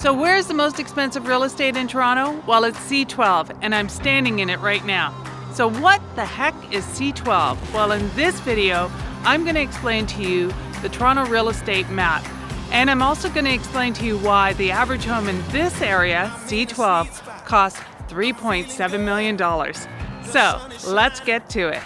So where's the most expensive real estate in Toronto? Well, it's C12, and I'm standing in it right now. So what the heck is C12? Well, in this video, I'm going to explain to you the Toronto real estate map. And I'm also going to explain to you why the average home in this area, C12, costs $3.7 million. So let's get to it.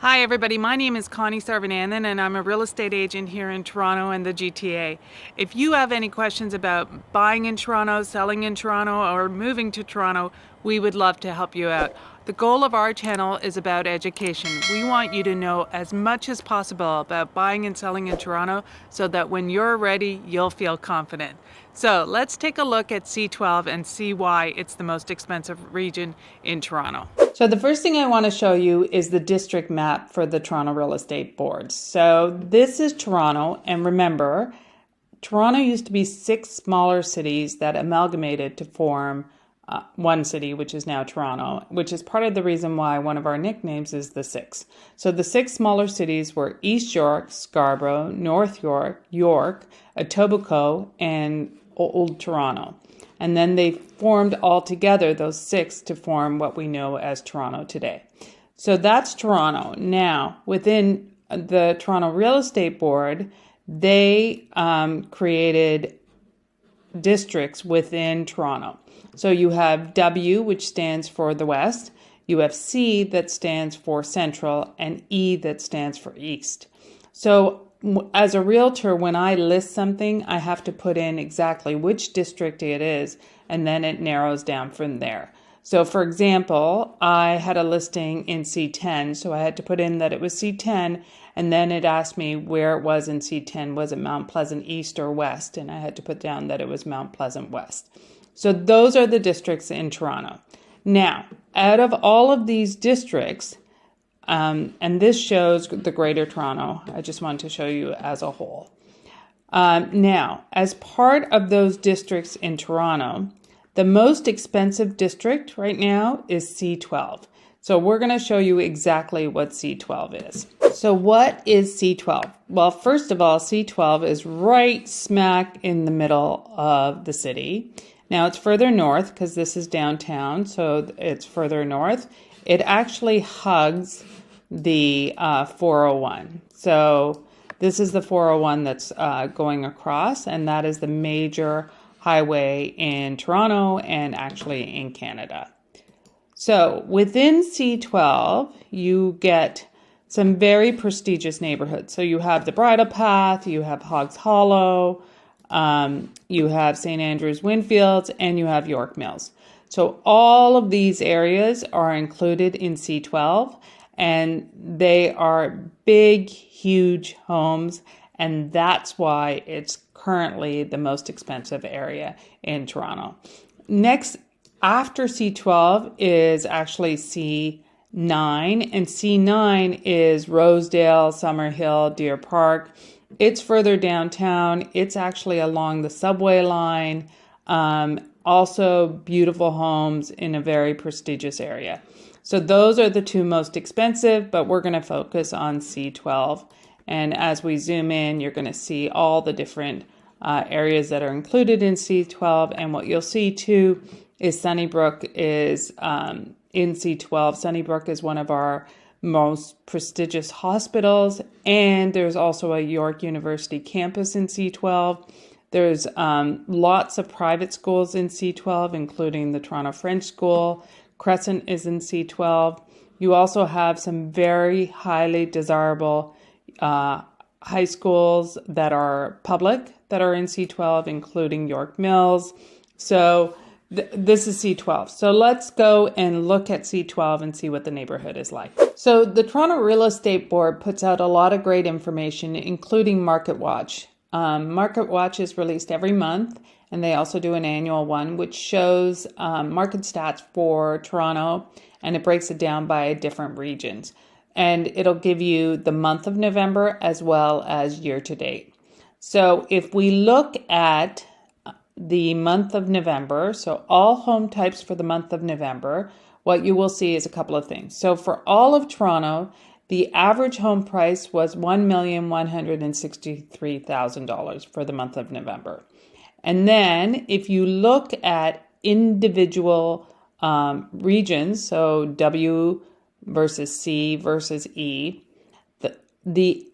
Hi everybody, my name is Connie Sarvananthan and I'm a real estate agent here in Toronto and the GTA. If you have any questions about buying in Toronto, selling in Toronto, or moving to Toronto, we would love to help you out. The goal of our channel is about education. We want you to know as much as possible about buying and selling in Toronto so that when you're ready, you'll feel confident. So let's take a look at C12 and see why it's the most expensive region in Toronto. So the first thing I want to show you is the district map for the Toronto Real Estate Board. So this is Toronto, and remember, Toronto used to be 6 smaller cities that amalgamated to form one city, which is now Toronto, which is part of the reason why one of our nicknames is the 6. So the 6 smaller cities were East York, Scarborough, North York, York, Etobicoke, and Old Toronto. And then they formed all together, those 6, to form what we know as Toronto today. So that's Toronto. Now, within the Toronto Real Estate Board, they created districts within Toronto. So you have W, which stands for the West. You have C that stands for Central, and E that stands for East. So as a realtor, when I list something, I have to put in exactly which district it is, and then it narrows down from there. So for example, I had a listing in C10, so I had to put in that it was C10, and then it asked me where it was in C10. Was it Mount Pleasant East or West? And I had to put down that it was Mount Pleasant West. So those are the districts in Toronto. Now, out of all of these districts, and this shows the Greater Toronto. I just wanted to show you as a whole. Now, as part of those districts in Toronto, the most expensive district right now is C12. So we're going to show you exactly what C12 is. So what is C12? Well, first of all, C12 is right smack in the middle of the city. Now it's further north because this is downtown, so it's further north. It actually hugs the 401. So this is the 401 that's going across, and that is the major highway in Toronto and actually in Canada. So within C12, you get some very prestigious neighborhoods. So you have the Bridlepath, you have Hoggs Hollow, you have St. Andrews Windfields, and you have York Mills. So all of these areas are included in C12, and they are big, huge homes, and that's why it's currently the most expensive area in Toronto. Next, after C12 is actually C9, and C9 is Rosedale, Summerhill, Deer Park. It's further downtown. It's actually along the subway line. Also beautiful homes in a very prestigious area. So those are the 2 most expensive, but we're going to focus on C12. And as we zoom in, you're going to see all the different areas that are included in C12. And what you'll see too is Sunnybrook is in C12. Sunnybrook is one of our most prestigious hospitals, and there's also a York University campus in C12. There's lots of private schools in C12, including the Toronto French School. Crescent is in C12. You also have some very highly desirable high schools that are public that are in C12, including York Mills. So this is C12. So let's go and look at C12 and see what the neighborhood is like. So the Toronto Real Estate Board puts out a lot of great information, including Market Watch. Market Watch is released every month, and they also do an annual one, which shows market stats for Toronto, and it breaks it down by different regions. And it'll give you the month of November as well as year to date. So if we look at the month of November, so all home types for the month of November, what you will see is a couple of things. So for all of Toronto, the average home price was $1,163,000 for the month of November. And then if you look at individual regions, so W versus C versus E, the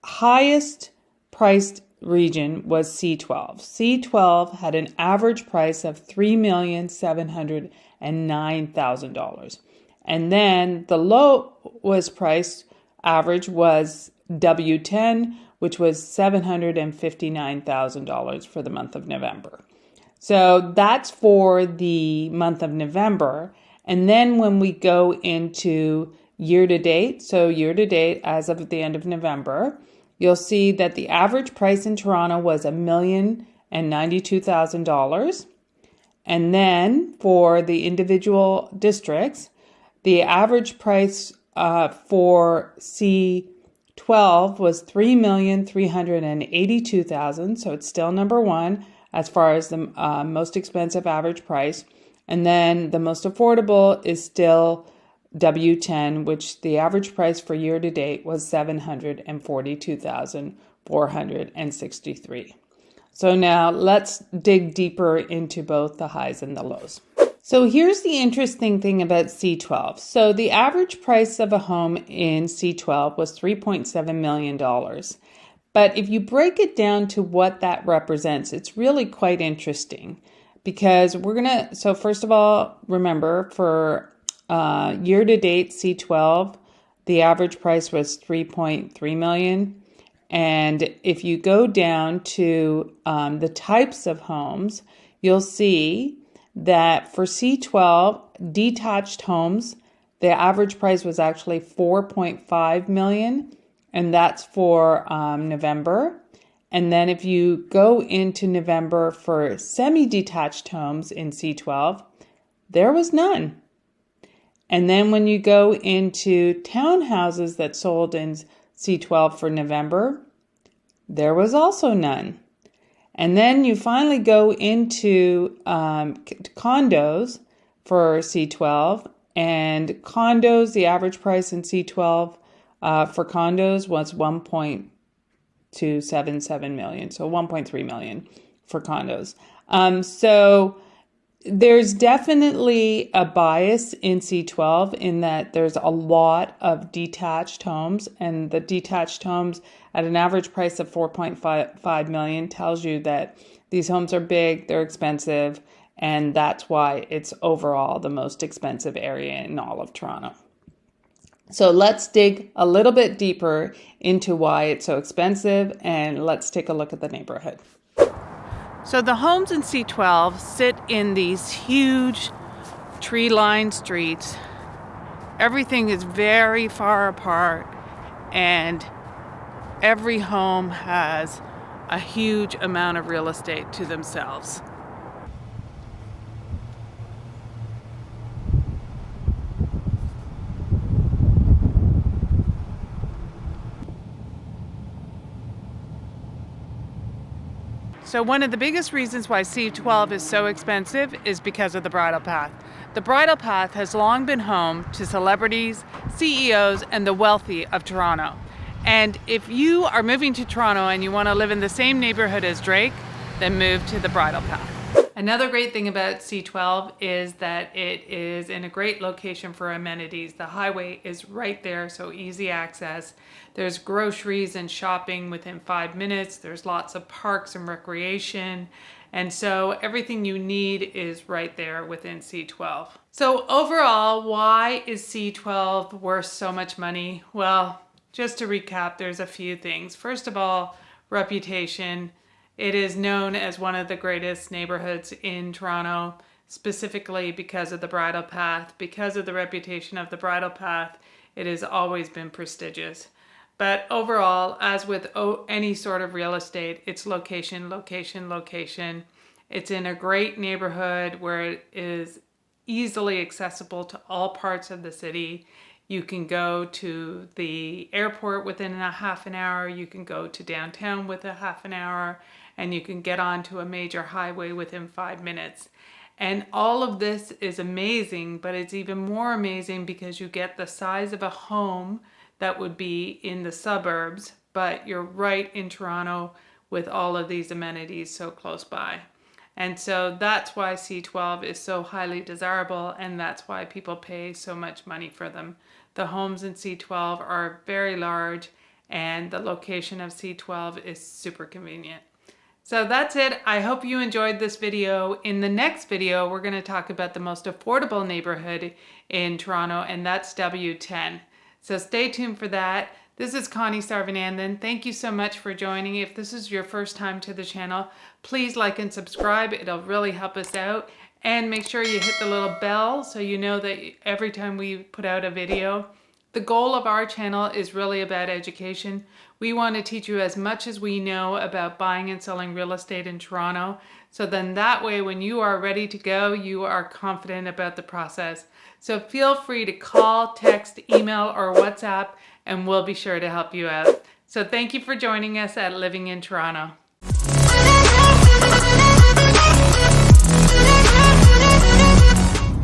highest priced region was C12. C12 had an average price of $3,709,000. And then the lowest price average was W10, which was $759,000 for the month of November. So that's for the month of November. And then when we go into year to date, so year to date as of the end of November, you'll see that the average price in Toronto was $1,092,000. And then for the individual districts, the average price for C12 was $3,382,000. So it's still number one as far as the most expensive average price. And then the most affordable is still W10, which the average price for year to date was $742,463. So now let's dig deeper into both the highs and the lows. So here's the interesting thing about C12. So the average price of a home in C12 was $3.7 million. But if you break it down to what that represents, it's really quite interesting because so first of all, remember for year to date C12, the average price was $3.3 million. And if you go down to the types of homes, you'll see that for C12 detached homes, the average price was actually $4.5 million, and that's for November. And then if you go into November for semi-detached homes in C12, there was none. And then when you go into townhouses that sold in C12 for November, there was also none. And then you finally go into condos for C12. And condos, the average price in C12 for condos was $1.277 million. So $1.3 million for condos. So there's definitely a bias in C12 in that there's a lot of detached homes, and the detached homes at an average price of $4.5 million tells you that these homes are big, they're expensive, and that's why it's overall the most expensive area in all of Toronto. So let's dig a little bit deeper into why it's so expensive, and let's take a look at the neighborhood. So the homes in C12 sit in these huge tree-lined streets. Everything is very far apart, and every home has a huge amount of real estate to themselves. So one of the biggest reasons why C12 is so expensive is because of the Bridlepath. The Bridlepath has long been home to celebrities, CEOs, and the wealthy of Toronto. And if you are moving to Toronto and you want to live in the same neighborhood as Drake, then move to the Bridlepath. Another great thing about C12 is that it is in a great location for amenities. The highway is right there, so easy access. There's groceries and shopping within 5 minutes. There's lots of parks and recreation. And so everything you need is right there within C12. So overall, why is C12 worth so much money? Well, just to recap, there's a few things. First of all, reputation. It is known as one of the greatest neighborhoods in Toronto, specifically because of the Bridlepath. Because of the reputation of the Bridlepath, it has always been prestigious. But overall, as with any sort of real estate, it's location, location, location. It's in a great neighborhood where it is easily accessible to all parts of the city. You can go to the airport within a half an hour. You can go to downtown with a half an hour, and you can get onto a major highway within 5 minutes. And all of this is amazing, but it's even more amazing because you get the size of a home that would be in the suburbs, but you're right in Toronto with all of these amenities so close by. And so that's why C12 is so highly desirable, and that's why people pay so much money for them. The homes in C12 are very large, and the location of C12 is super convenient. So that's it. I hope you enjoyed this video. In the next video, we're going to talk about the most affordable neighborhood in Toronto, and that's W10. So stay tuned for that. This is Connie Sarvananthan. Thank you so much for joining. If this is your first time to the channel, please like and subscribe. It'll really help us out. And make sure you hit the little bell so you know that every time we put out a video. The goal of our channel is really about education. We want to teach you as much as we know about buying and selling real estate in Toronto. So then that way, when you are ready to go, you are confident about the process. So feel free to call, text, email, or WhatsApp, and we'll be sure to help you out. So thank you for joining us at Living in Toronto.